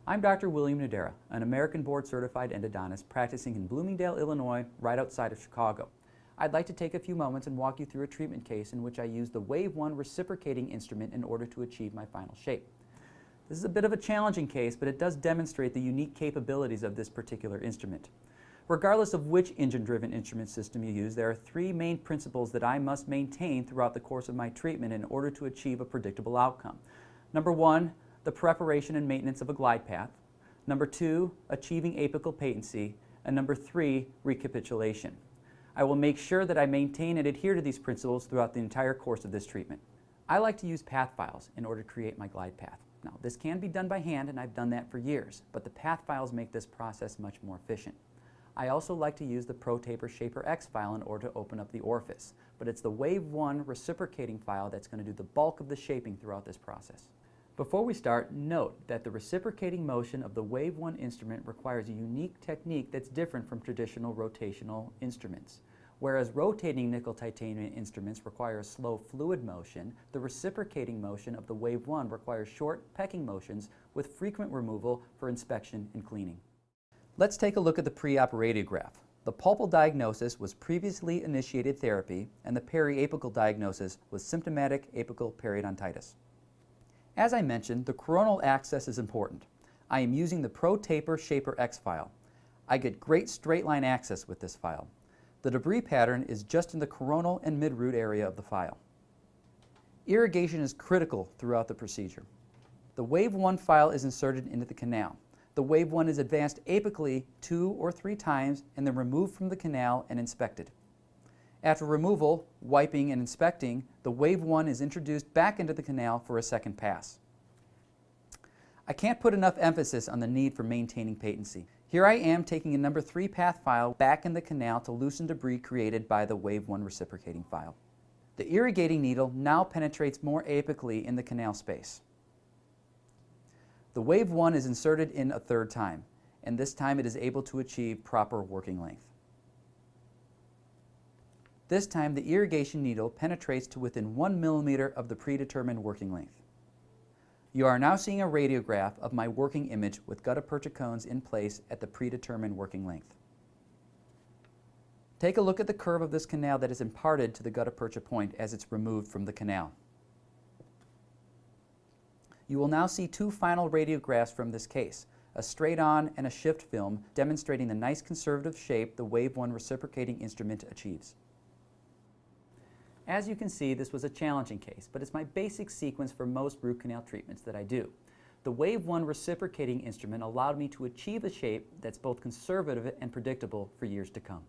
I'm Dr. William Nudera, an American board-certified endodontist practicing in Bloomingdale, Illinois, right outside of Chicago. I'd like to take a few moments and walk you through a treatment case in which I use the WaveOne reciprocating instrument in order to achieve my final shape. This is a bit of a challenging case, but it does demonstrate the unique capabilities of this particular instrument. Regardless of which engine-driven instrument system you use, there are three main principles that I must maintain throughout the course of my treatment in order to achieve a predictable outcome. Number one, the preparation and maintenance of a glide path. Number two, achieving apical patency. And number three, recapitulation. I will make sure that I maintain and adhere to these principles throughout the entire course of this treatment. I like to use path files in order to create my glide path. Now, this can be done by hand, and I've done that for years, but the path files make this process much more efficient. I also like to use the ProTaper Shaper X file in order to open up the orifice, but it's the WaveOne reciprocating file that's going to do the bulk of the shaping throughout this process. Before we start, note that the reciprocating motion of the WaveOne instrument requires a unique technique that's different from traditional rotational instruments. Whereas rotating nickel titanium instruments require a slow fluid motion, the reciprocating motion of the WaveOne requires short pecking motions with frequent removal for inspection and cleaning. Let's take a look at the pre-op radiograph. The pulpal diagnosis was previously initiated therapy, and the periapical diagnosis was symptomatic apical periodontitis. As I mentioned, the coronal access is important. I am using the ProTaper Shaper X file. I get great straight line access with this file. The debris pattern is just in the coronal and mid-root area of the file. Irrigation is critical throughout the procedure. The WaveOne file is inserted into the canal. The WaveOne is advanced apically 2 or 3 times and then removed from the canal and inspected. After removal, wiping, and inspecting, the WaveOne is introduced back into the canal for a second pass. I can't put enough emphasis on the need for maintaining patency. Here I am taking a number 3 path file back in the canal to loosen debris created by the WaveOne reciprocating file. The irrigating needle now penetrates more apically in the canal space. The WaveOne is inserted in a third time, and this time it is able to achieve proper working length. This time the irrigation needle penetrates to within 1 millimeter of the predetermined working length. You are now seeing a radiograph of my working image with gutta-percha cones in place at the predetermined working length. Take a look at the curve of this canal that is imparted to the gutta-percha point as it's removed from the canal. You will now see 2 final radiographs from this case, a straight-on and a shift film demonstrating the nice conservative shape the WaveOne reciprocating instrument achieves. As you can see, this was a challenging case, but it's my basic sequence for most root canal treatments that I do. The WaveOne reciprocating instrument allowed me to achieve a shape that's both conservative and predictable for years to come.